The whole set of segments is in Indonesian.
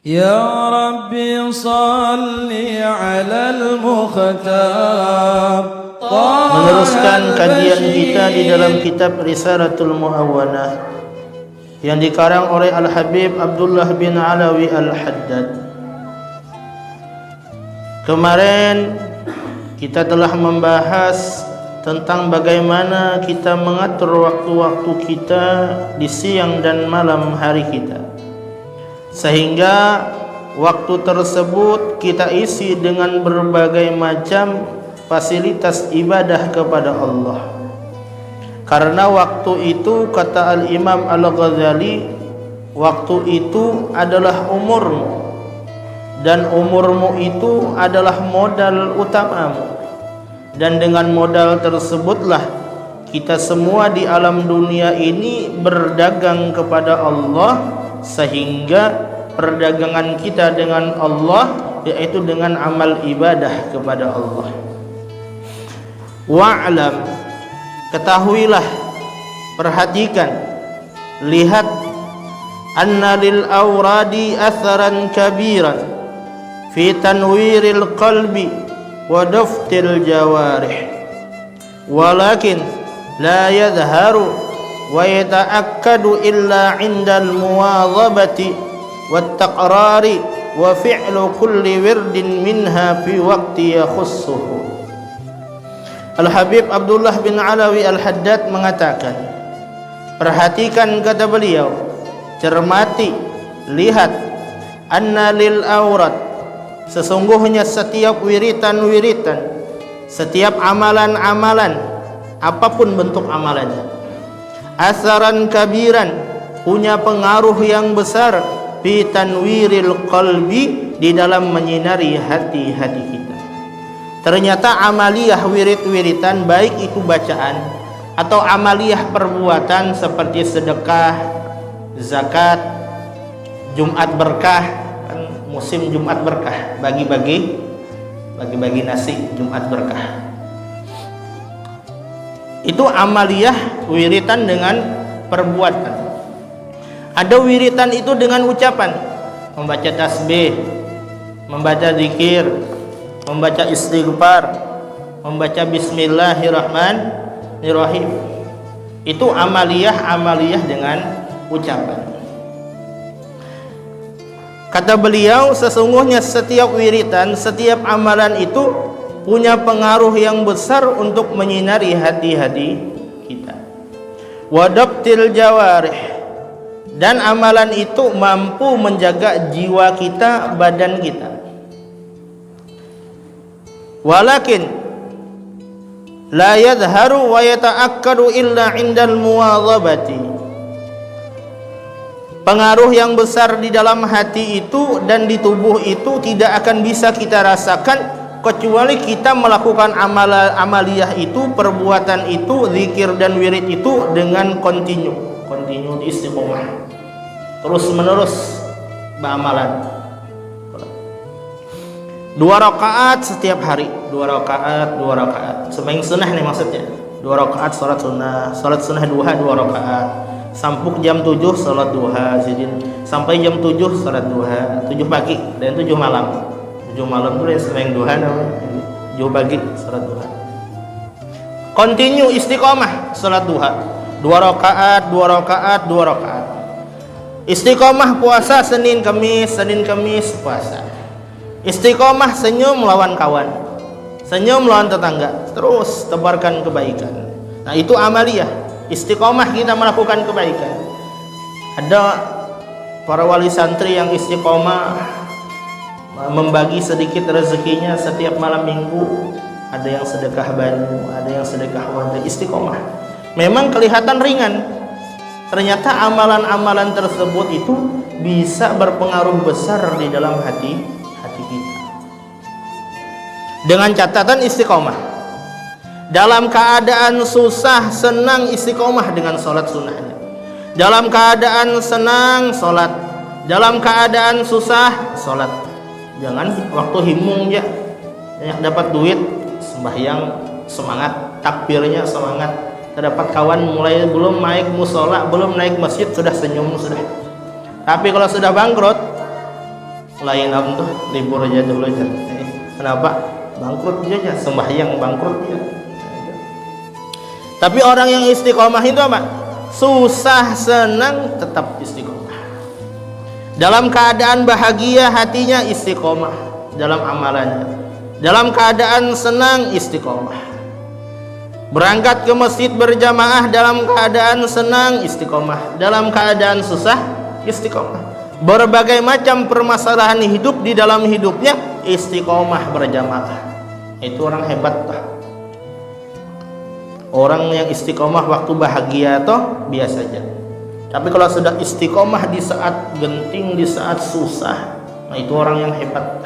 يا ربي صل على المختار. Meneruskan kajian kita di dalam kitab Risalatul Mu'awwanah yang dikarang oleh Al-Habib Abdullah bin Alawi Al-Haddad. Kemarin kita telah membahas tentang bagaimana kita mengatur waktu-waktu kita di siang dan malam hari kita, sehingga waktu tersebut kita isi dengan berbagai macam fasilitas ibadah kepada Allah. Karena waktu itu, kata Al-Imam Al-Ghazali, waktu itu adalah umurmu, dan umurmu itu adalah modal utamamu. Dan dengan modal tersebutlah kita semua di alam dunia ini berdagang kepada Allah, sehingga perdagangan kita dengan Allah yaitu dengan amal ibadah kepada Allah. Wa'lam, ketahuilah, perhatikan, lihat, anna lil awradi atharan kabiran fi tanwiril qalbi wa daftil jawarih, walakin la yadharu wa yata'akkadu illa 'indal muwadhabati wat taqrari wa fi'lu kulli wirdin minha fi waqti yakhussuhu. Al-Habib Abdullah bin Alawi Al-Haddad mengatakan, perhatikan, kata beliau, cermati, lihat, anna lil awrat, sesungguhnya setiap wiritan-wiritan, setiap amalan-amalan, apapun bentuk amalannya, asaran kabiran, punya pengaruh yang besar, fi tanwiril qalbi, di dalam menyinari hati-hati kita. Ternyata amaliyah wirid-wiritan, baik itu bacaan atau amaliyah perbuatan seperti sedekah, zakat, Jumat berkah, kan musim Jumat berkah, bagi-bagi nasi Jumat berkah. Itu amaliyah wiritan dengan perbuatan. Ada wiritan itu dengan ucapan, membaca tasbih, membaca zikir, membaca istighfar, membaca bismillahirrahmanirrahim. Itu amaliyah dengan ucapan. Kata beliau, sesungguhnya setiap wiritan, setiap amalan itu punya pengaruh yang besar untuk menyinari hati-hati kita. Wadabtil jawarih, dan amalan itu mampu menjaga jiwa kita, badan kita. Walakin la yadharu wa yata'akkadu illa 'indal muwadhabati, pengaruh yang besar di dalam hati itu dan di tubuh itu tidak akan bisa kita rasakan kecuali kita melakukan amaliyah itu, perbuatan itu, zikir dan wirid itu dengan kontinu istiqomah, terus menerus beramalan. 2 rakaat setiap hari, 2 rakaat, sembahyang sunnah nih maksudnya, 2 rakaat salat sunnah duha, 2 rakaat, sampuk jam 7 salat duha, sampai jam 7 salat duha, 7 pagi dan 7 malam. 7 malam itu yang sembahyang duha namanya, 7 pagi salat duha. Continue istiqomah salat duha, 2 rakaat. Istiqomah puasa Senin Kamis puasa. Istiqomah senyum melawan kawan, senyum melawan tetangga, terus tebarkan kebaikan. Nah, itu amaliyah istiqomah, kita melakukan kebaikan. Ada para wali santri yang istiqomah membagi sedikit rezekinya setiap malam minggu, ada yang sedekah baju, ada yang sedekah wadah, istiqomah. Memang kelihatan ringan, ternyata amalan-amalan tersebut itu bisa berpengaruh besar di dalam hati kita. Dengan catatan istiqomah. Dalam keadaan susah, senang istiqomah dengan sholat sunnahnya. Dalam keadaan senang, sholat. Dalam keadaan susah, sholat. Jangan waktu himung ya, dapat duit, sembahyang semangat, takbirnya semangat. Terdapat kawan mulai belum naik musola, belum naik masjid sudah senyum sudah. Tapi kalau sudah bangkrut, lain apa tuh libur aja dulu aja. Kenapa? Bangkrut aja, sembahyang bangkrut ya. Tapi orang yang istiqomah itu apa? Susah senang tetap istiqomah. Dalam keadaan bahagia hatinya istiqomah dalam amalannya. Dalam keadaan senang istiqomah. Berangkat ke masjid berjamaah dalam keadaan senang istiqomah. Dalam keadaan susah istiqomah. Berbagai macam permasalahan hidup di dalam hidupnya istiqomah berjamaah. Itu orang hebat tuh. Orang yang istiqomah waktu bahagia toh biasa aja. Tapi kalau sudah istiqomah di saat genting, di saat susah, nah itu orang yang hebat.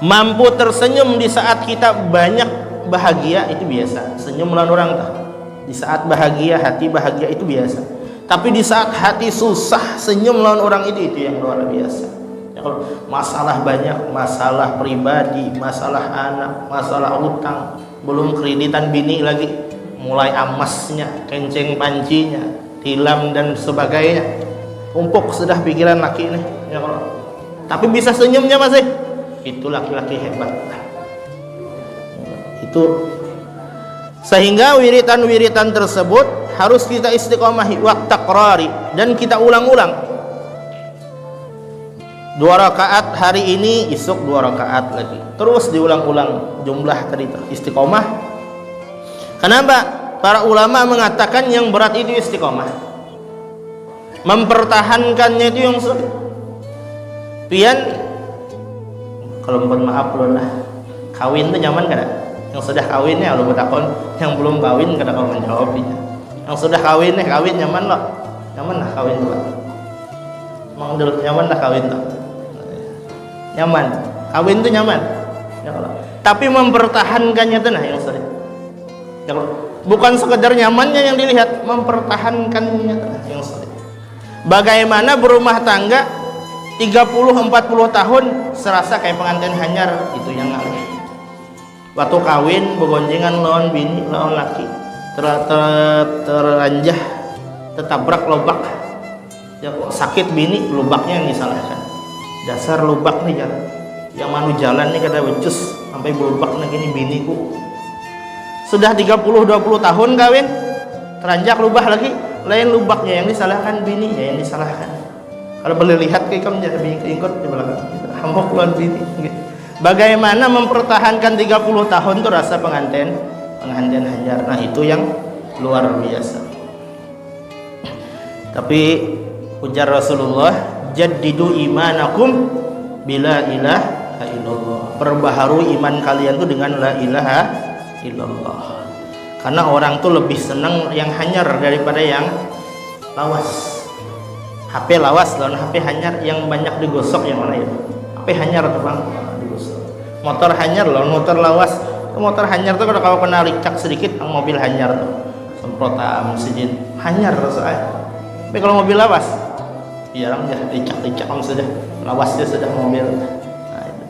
Mampu tersenyum di saat kita banyak bahagia itu biasa. Senyum melawan orang tuh. Di saat bahagia, hati bahagia itu biasa. Tapi di saat hati susah, senyum melawan orang itu yang luar biasa. Ya, kalau masalah banyak, masalah pribadi, masalah anak, masalah utang, belum kreditan bini lagi, mulai amasnya, kenceng pancinya, tilam dan sebagainya, umpuk sudah pikiran laki ini. Ya, kalau tapi bisa senyumnya masih, itu laki-laki hebat. Itu sehingga wiritan-wiritan tersebut harus kita istiqomahi wa takrari, dan kita ulang-ulang. 2 rakaat hari ini, esok 2 rakaat lagi, terus diulang-ulang jumlah tadi itu istiqomah. Kenapa? Para ulama mengatakan yang berat itu istiqomah, mempertahankannya itu yang sulit. Pian kalau mohon maaf loh lah, kawin itu nyaman kan? Yang sudah kawinnya lo bertakon, yang belum kawin kada kau menjawabnya. Yang sudah kawin nyaman loh, nyaman lah kawin tuh. Emang dulu nyaman lah kawin tuh. Nyaman, kawin tuh nyaman. Ya kalau. Tapi mempertahankannya tuh nah yang sulit. Ya kalau. Bukan sekedar nyamannya yang dilihat, mempertahankannya tuh nah yang sulit. Bagaimana berumah tangga 30-40 tahun serasa kayak pengantin hanyar, itu yang ngalih. Waktu kawin begonjengan lawan bini lawan laki, teranjah, tertabrak lubak. Ya kok sakit bini, lubaknya yang disalahkan. Dasar lubak nih jalan. Yang manu jalan nih kada becus sampai berlubak nih gini biniku. Sudah 30-20 tahun kawin, teranjak lubah lagi, lain lubaknya yang disalahkan bininya yang disalahkan. Kalau boleh lihat kayak kamu jadi ikut di belakang, hambok lawan bini. Bagaimana mempertahankan 30 tahun tuh rasa pengantin hanyar. Nah itu yang luar biasa. Tapi ujar Rasulullah, jaddidu imanakum bila ilaha illallah. Perbaharui iman kalian tuh dengan la ilaha illallah. Karena orang tuh lebih senang yang hanyar daripada yang lawas. HP lawas lawan HP hanyar, yang banyak digosok yang mana ya? HP hanyar tuh bang. Motor hanyar loh, motor lawas. Motor hanyar tuh kalau kena ricak sedikit, mobil hanyar tuh semprotan mesin hanyar rasanya. Tapi kalau mobil lawas, jarang ya ricak sudah lawas dia sudah mobil. Nah, itu.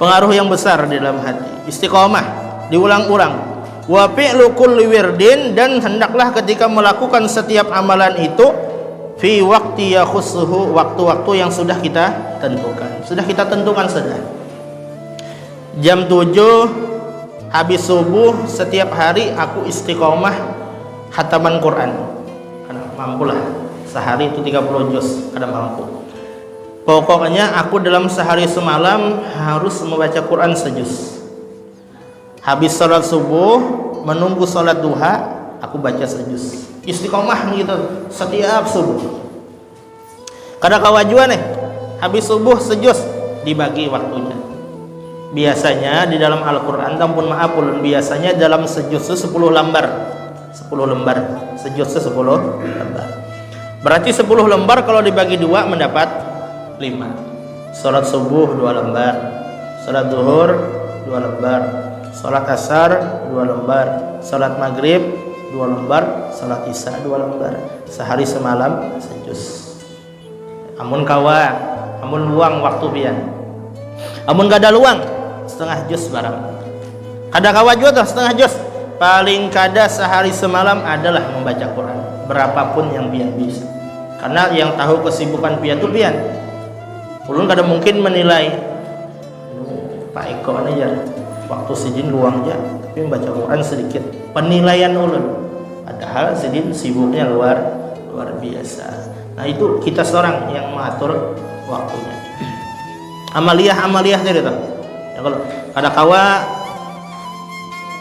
Pengaruh yang besar di dalam hati. Istiqomah diulang-ulang. Wa fi'lu kulli wirdin, dan hendaklah ketika melakukan setiap amalan itu fi waqti yakhussuhu, waktu-waktu yang sudah kita tentukan. Sudah kita tentukan sudah. Jam 7 habis subuh setiap hari aku istiqomah khataman Quran. Karena mampulah sehari itu 30 juz, kada mampu. Pokoknya aku dalam sehari semalam harus membaca Quran sejuz. Habis sholat subuh menunggu sholat duha aku baca sejuz. Istiqomah gitu setiap subuh. Kada kawajuan habis subuh sejuz dibagi waktunya. Biasanya di dalam Al-Quran, ampun maaf ulun, biasanya dalam sejuz 10 lembar. 10 lembar, sejuz 10 lembar. Berarti 10 lembar kalau dibagi 2 mendapat 5. Salat subuh 2 lembar, salat zuhur 2 lembar, salat asar 2 lembar, salat maghrib 2 lembar, salat isya 2 lembar. Sehari semalam sejuz. Amun kawa, amun luang waktu pian. Amun gak ada luang, setengah juz barang. Kada kawa juga tuh setengah juz. Paling kada sehari semalam adalah membaca Quran, berapapun yang pian bisa. Karena yang tahu kesibukan pian tuh pian. Ulun kada mungkin menilai Pak Eko aja waktu sidin luang aja tapi membaca Quran sedikit, penilaian ulun. Padahal sidin sibuknya luar biasa. Nah itu kita seorang yang mengatur waktunya. Amaliyah tadi tuh. Ya kalau ada kawa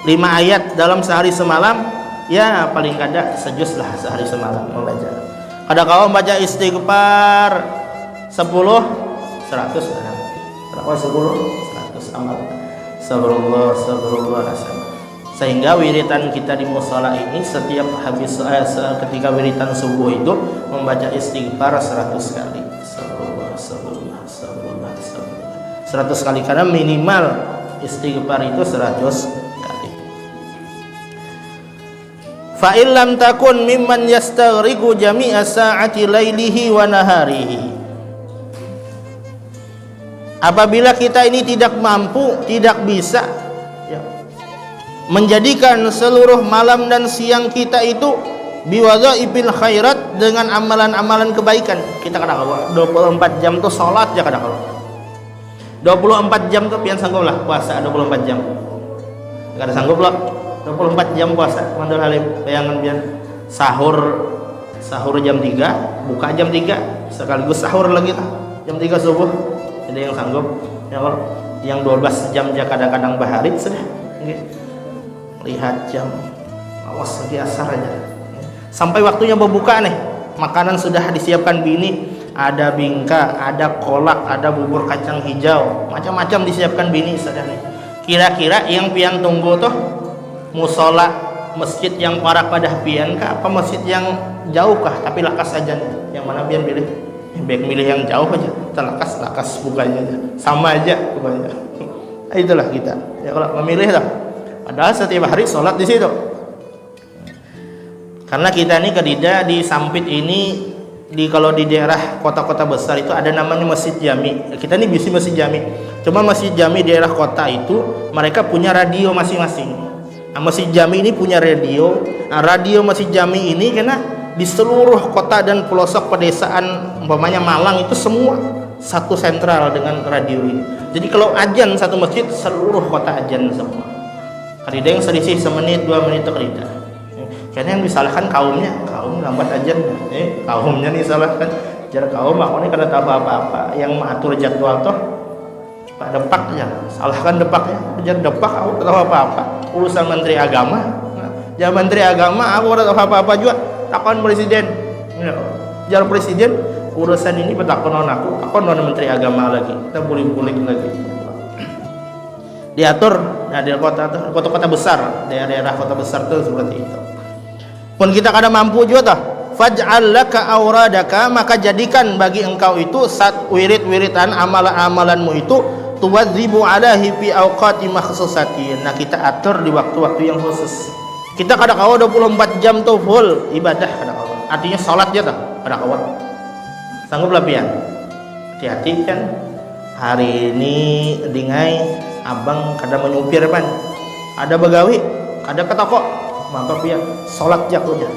5 ayat dalam sehari semalam, ya paling kada sejus lah sehari semalam membaca. Ada kawa membaca istighfar 10 100 kadang. Ada kawa 10 100 amal. Astagfirullah. Sehingga wiritan kita di mushola ini setiap habis ketika wiritan subuh itu membaca istighfar 100 kali. Astagfirullah. 100 kali karena minimal istighfar itu 100 kali. Fa illam takun mimman yastaghriqu jami'a sa'ati lailihi wa naharihi. Apabila kita ini tidak mampu, tidak bisa ya, menjadikan seluruh malam dan siang kita itu biwadhaifil khairat dengan amalan-amalan kebaikan. Kita kadang-kadang 24 jam tuh sholat ya kadang-kadang. 24 jam tuh pian sanggup lah puasa 24 jam. Kada sanggup lah 24 jam puasa. Mandor halim bayangan pian sahur jam 3, buka jam 3, sekaligus sahur lagi lah jam 3 subuh. Jadi yang sanggup ya kalau yang 12 jam aja kadang-kadang baharit sudah lihat jam awas lagi asar aja sampai waktunya berbuka nih, makanan sudah disiapkan bini, ada bingka, ada kolak, ada bubur kacang hijau, macam-macam disiapkan bini sudah nih. Kira-kira yang pian tunggu tuh musola masjid yang parah pada pian kah apa masjid yang jauh kah tapi lakas aja nih, yang mana pian pilih? Baik milih yang jauh aja, lakas bukanya aja, sama aja bukanya. Nah, itulah kita. Ya kalau memilih lah. Padahal setiap hari sholat di situ. Karena kita ini kedida di Sampit ini kalau di daerah kota-kota besar itu ada namanya Masjid Jami. Kita ini bisa Masjid Jami. Cuma Masjid Jami daerah kota itu mereka punya radio masing-masing. Nah, Masjid Jami ini punya radio. Nah, radio Masjid Jami ini karena di seluruh kota dan pelosok pedesaan umpamanya Malang itu semua satu sentral dengan radio ini. Jadi kalau ajan satu masjid seluruh kota ajan semua. Kadida yang selisih semenit 2 menit kerida. Karena yang disalahkan kaum lambat ajan. Kaumnya nih salahkan. Jar kaum aku ini kada tahu apa-apa. Yang mengatur jadwal toh Pak Depak aja. Salahkan Depaknya. Jar Depak aku kada tahu apa-apa. Urusan Menteri Agama. Ya Menteri Agama aku kada tahu apa-apa juga. Takon presiden, jar presiden urusan ini petakonon aku non Menteri Agama lagi, kita bulik-bulik lagi. Diatur, nah di kota-kota besar, daerah kota besar tuh seperti itu. Pun kita kada mampu juga toh, faj'al laka auradaka, maka jadikan bagi engkau itu wirid-wiridan amalan-amalanmu itu tuwadzibu alaihi fi awqati makhsusatin. Nah kita atur di waktu-waktu yang khusus. Kita kadang-kadang 24 jam tuh full ibadah kadang-kadang. Artinya sholat aja tuh kadang-kadang. Sanggup lah pian. Hati-hati kan. Hari ini dingai abang kada menyupir man. Ada begawi, ada ke toko. Maka pian sholat jakunya.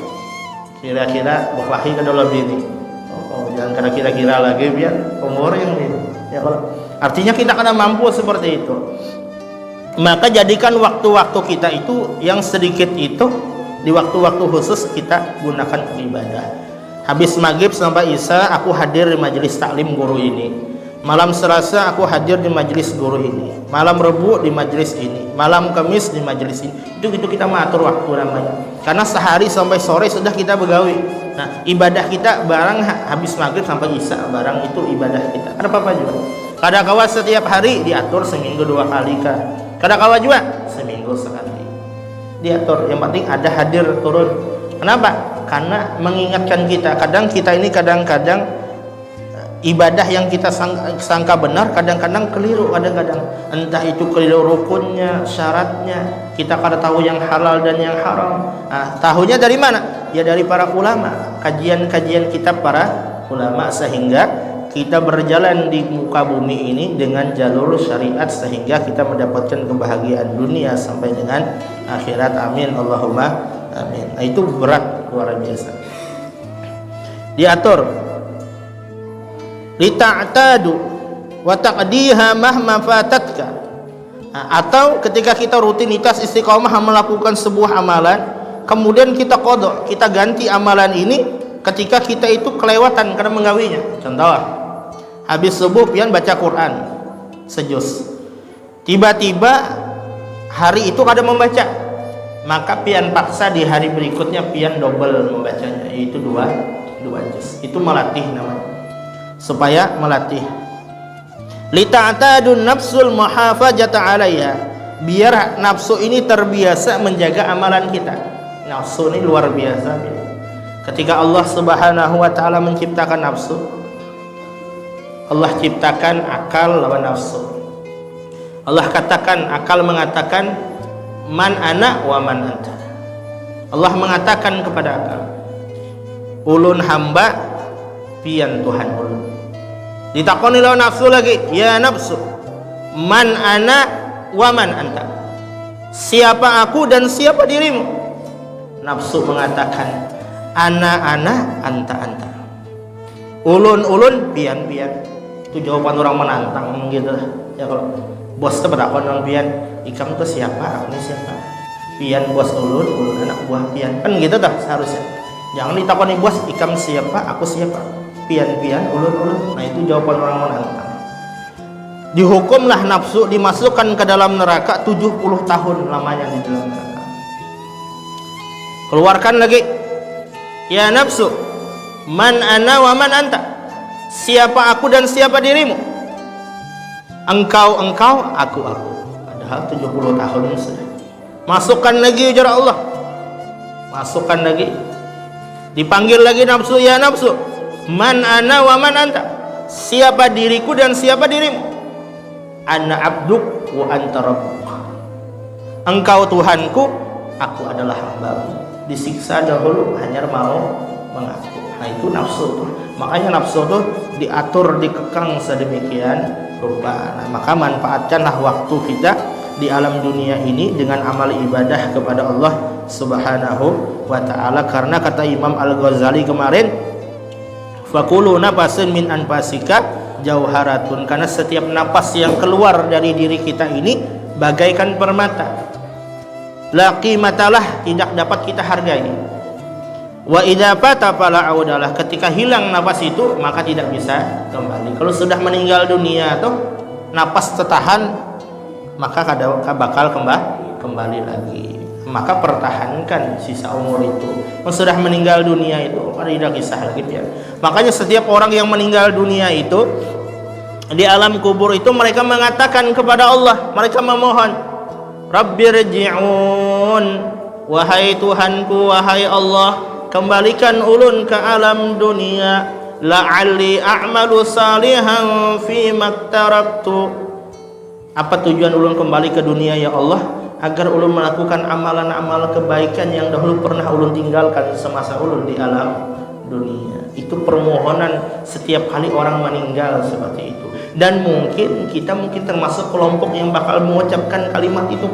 Kira-kira berkelahi kada lebih ini. Jangan kada kira-kira lagi pian umur yang ini. Ya kalau artinya kita kada mampu seperti itu. Maka jadikan waktu-waktu kita itu yang sedikit itu di waktu-waktu khusus kita gunakan ibadah. Habis maghrib sampai isya aku hadir di majelis taklim guru ini. Malam Selasa aku hadir di majelis guru ini. Malam Rebu di majelis ini. Malam Kamis di majelis ini. Itu kita mengatur waktu namanya. Karena sehari sampai sore sudah kita begawi. Nah ibadah kita barang habis maghrib sampai isya barang itu ibadah kita. Ada apa-apa juga. Kadang-kadang setiap hari diatur seminggu 2 kali kah. Kadang-kadang juga seminggu sekali diatur, yang penting ada hadir turun. Kenapa? Karena mengingatkan kita. Kadang kita ini kadang-kadang ibadah yang kita sangka benar kadang-kadang keliru, kadang-kadang entah itu keliru rukunnya, syaratnya, kita kada tahu yang halal dan yang haram. Nah, tahunya dari mana? Ya dari para ulama, kajian-kajian kitab para ulama, sehingga kita berjalan di muka bumi ini dengan jalur syariat sehingga kita mendapatkan kebahagiaan dunia sampai dengan akhirat. Amin Allahumma amin. Nah, itu berat luar biasa. Diatur lita'tadu wa taqdiha mahma fatatka. Atau ketika kita rutinitas istiqomah melakukan sebuah amalan, kemudian kita qadha, kita ganti amalan ini ketika kita itu kelewatan karena menggawinya. Contoh, habis subuh pian baca Quran sejus, tiba-tiba hari itu kada membaca, maka pian paksa di hari berikutnya pian double membacanya, yaitu dua juz. Itu melatih namanya, supaya melatih. Lita'tadun nafsul muhafazata 'alaiha, biar nafsu ini terbiasa menjaga amalan kita. Nafsu ini luar biasa. Ketika Allah Subhanahu wa taala menciptakan nafsu, Allah ciptakan akal lawan nafsu. Allah katakan, akal mengatakan man ana wa man anta. Allah mengatakan kepada akal, ulun hamba, pian Tuhan ulun. Ditakoni lawan nafsu lagi, ya nafsu, man ana wa man anta. Siapa aku dan siapa dirimu? Nafsu mengatakan, ana, anta. Ulun, pian. Itu jawaban orang menantang gitu. Ya kalau bos itu bertakon orang pian, ikam itu siapa? Aku ini siapa? Pian bos ulun anak buah pian. Kan gitu dah seharusnya. Jangan ditakoni bos, ikam siapa? Aku siapa? Pian, ulun. Nah itu jawaban orang menantang. Dihukumlah nafsu, dimasukkan ke dalam neraka 70 tahun lamanya di dalam neraka. Keluarkan lagi, ya nafsu, man ana wa man anta. Siapa aku dan siapa dirimu? Engkau, aku. Padahal 70 tahun sudah. Masukkan lagi ujar Allah. Masukkan lagi. Dipanggil lagi nafsu, ya nafsu, man ana wa man anta. Siapa diriku dan siapa dirimu? Ana abduk wa anta rabbuk. Engkau Tuhanku, aku adalah hambamu. Disiksa dahulu hanya mau mengaku. Nah itu nafsu tuh. Makanya nafsu tuh diatur, dikekang sedemikian rupa. Nah, maka manfaatkanlah waktu kita di alam dunia ini dengan amal ibadah kepada Allah Subhanahu wa ta'ala. Karena kata Imam Al-Ghazali kemarin, fakulu nafasin min anfasika jauharatun, karena setiap napas yang keluar dari diri kita ini bagaikan permata, la qimatalah, tidak dapat kita hargai. Wa idza fata fala audalah, ketika hilang napas itu maka tidak bisa kembali. Kalau sudah meninggal dunia tuh napas tertahan, maka bakal kembali lagi. Maka pertahankan sisa umur itu. Kalau sudah meninggal dunia itu tidak kisah lagi ya. Makanya setiap orang yang meninggal dunia itu di alam kubur itu mereka mengatakan kepada Allah, mereka memohon, Rabbirji'un, wahai Tuhanku, wahai Allah, kembalikan ulun ke alam dunia, la'alli a'malu salihan fi maktarabtu. Apa tujuan ulun kembali ke dunia ya Allah? Agar ulun melakukan amalan-amal kebaikan yang dahulu pernah ulun tinggalkan semasa ulun di alam dunia. Itu permohonan setiap kali orang meninggal seperti itu. Dan mungkin kita termasuk kelompok yang bakal mengucapkan kalimat itu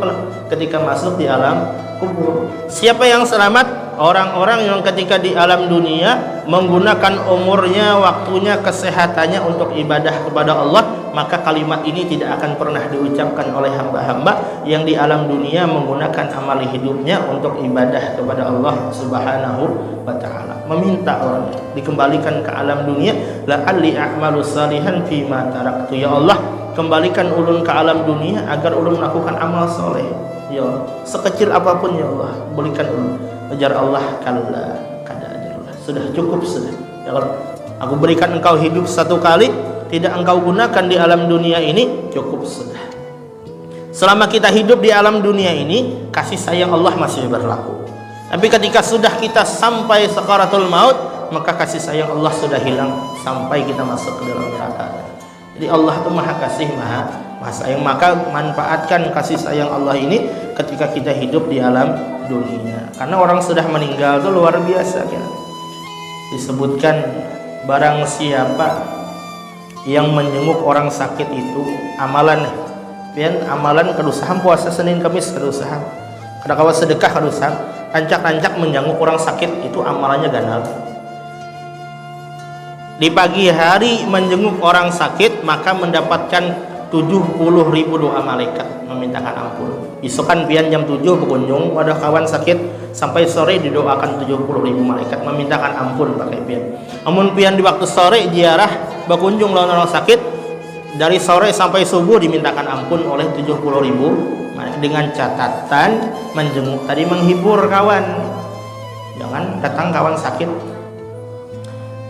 ketika masuk di alam kubur. Siapa yang selamat? Orang-orang yang ketika di alam dunia menggunakan umurnya, waktunya, kesehatannya untuk ibadah kepada Allah, maka kalimat ini tidak akan pernah diucapkan oleh hamba-hamba yang di alam dunia menggunakan amal hidupnya untuk ibadah kepada Allah Subhanahu wa ta'ala. Meminta orang dikembalikan ke alam dunia, la'alli a'malu salihan fima taraktu. Ya Allah, kembalikan ulun ke alam dunia agar ulun melakukan amal soleh. Ya Allah, sekecil apapun ya Allah, berikan ulun. Ujar Allah, kalla kada ajarullah. Sudah cukup sudah. Ya Allah, aku berikan engkau hidup satu kali, tidak engkau gunakan di alam dunia ini, cukup sudah. Selama kita hidup di alam dunia ini, kasih sayang Allah masih berlaku. Tapi ketika sudah kita sampai sakaratul maut, maka kasih sayang Allah sudah hilang sampai kita masuk ke dalam neraka. Jadi Allah itu maha kasih, maha sayang. Maka manfaatkan kasih sayang Allah ini ketika kita hidup di alam dunia. Karena orang sudah meninggal itu luar biasa ya. Disebutkan barang siapa yang menjenguk orang sakit itu amalan kedusahan, puasa Senin Kamis kedusahan, kadang-kadang sedekah kedusahan, rancak-rancak menjenguk orang sakit itu amalannya ganal. di pagi hari menjenguk orang sakit, maka mendapatkan 70.000 doa malaikat memintakan ampun. Isokan pian jam 7 berkunjung ada kawan sakit, sampai sore didoakan 70.000 malaikat memintakan ampun pakai pian. Amun pian di waktu sore ziarah berkunjung lawan orang sakit, dari sore sampai subuh dimintakan ampun oleh 70.000 dengan catatan menjenguk tadi menghibur kawan. Jangan datang kawan sakit.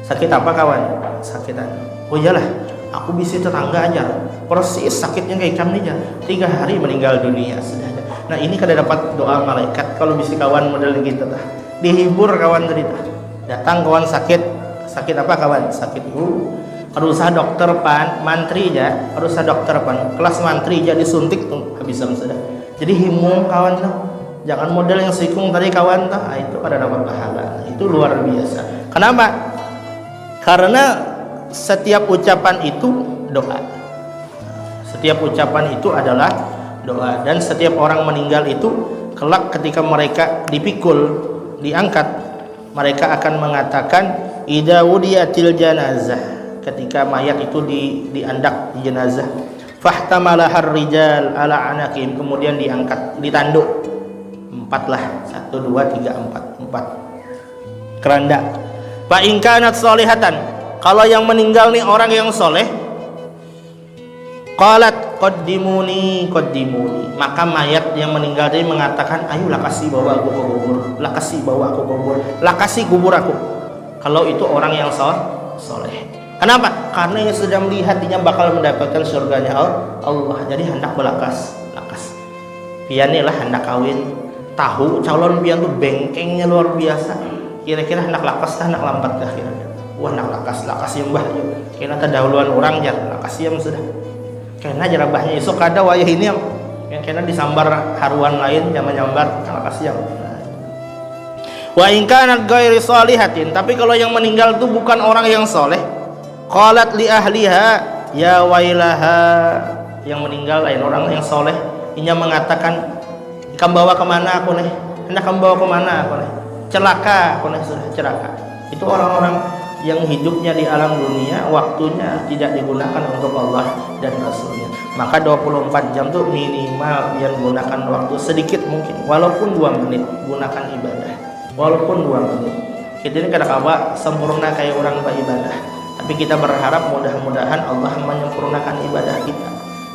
Sakit apa kawan? Sakitan. Oh iyalah, aku bisa tetangga aja. Persis sakitnya kayak kami aja. 3 hari meninggal dunia sudah. Nah ini kada dapat doa malaikat kalau bisa kawan model gitu tah. Dihibur kawan tadi tah. Datang kawan sakit. Sakit apa kawan? Sakit Kalau usah dokter pan, mantri aja. Kalau usah dokter pan, kelas mantri aja disuntik tuh habisan sudah. Jadi himung kawan tuh. Jangan model yang sikung tadi kawan tuh. Nah, itu kada dapat pahala. Itu luar biasa. Kenapa? Karena setiap ucapan itu doa. Setiap ucapan itu adalah doa. Dan setiap orang meninggal itu kelak ketika mereka dipikul, diangkat, mereka akan mengatakan idza wudiyatil janazah, ketika mayat itu diandak di jenazah, fahtamalahar rijal ala anakim, kemudian diangkat, ditanduk 4 lah, 1 2 3 4 4 keranda. Fa in kanat sholihatan, kalau yang meninggal nih orang yang soleh, qalat qaddimuni, maka mayat yang meninggal tadi mengatakan, ayolah kasih bawa aku ke kubur, lah kasih bawa aku ke kubur, lah kasih kubur aku. Kalau itu orang yang soleh. Kenapa? Karena yang sudah melihat dia bakal mendapatkan surganya Allah, jadi hendak belakas. Pian lah hendak kawin, tahu calon pian tuh bengkengnya luar biasa. Kira-kira hendak lakas tah hendak lambat dah kira-kira. Wah hendak lakas yang mbah yo. Kena terdahuluan orang jar lakas yang sudah. Kena jar mbahnya esok kada wayah ini yang kena disambar haruan lain jangan nyambar lakas yang. Wa in kanat ghairi shalihatin, tapi kalau yang meninggal itu bukan orang yang soleh, qalat li ahliha ya wailaha, yang meninggal lain orang yang soleh, inya mengatakan, "Kamu bawa kemana aku nih? Hendak kamu bawa kemana aku nih? Celaka, aku nih sudah celaka." Itu orang-orang yang hidupnya di alam dunia, waktunya tidak digunakan untuk Allah dan Rasulnya. Maka 24 jam tuh minimal yang gunakan waktu sedikit mungkin, walaupun 2 menit gunakan ibadah, walaupun 2 menit. Kita ini kadang-kadang sempurna kayak orang beribadah, tapi kita berharap mudah-mudahan Allah menyempurnakan ibadah kita.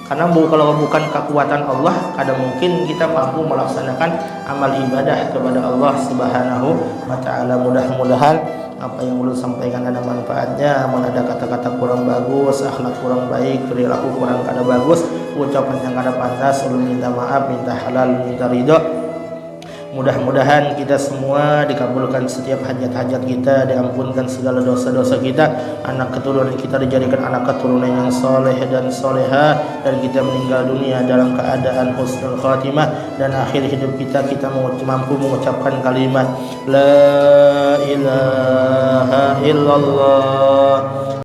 Karena kalau bukan kekuatan Allah, kadang mungkin kita mampu melaksanakan amal ibadah kepada Allah Subhanahu wa Ta'ala. Mudah-mudahan apa yang ulun sampaikan ada manfaatnya. Mun ada kata-kata kurang bagus, akhlak kurang baik, perilaku kurang kada bagus, ucapan yang kada pantas, ulun minta maaf, minta halal, minta ridho. Mudah-mudahan kita semua dikabulkan setiap hajat-hajat kita, diampunkan segala dosa-dosa kita, anak keturunan kita dijadikan anak keturunan yang soleh dan soleha, dan kita meninggal dunia dalam keadaan husnul khatimah, dan akhir hidup kita mampu mengucapkan kalimat La ilaha illallah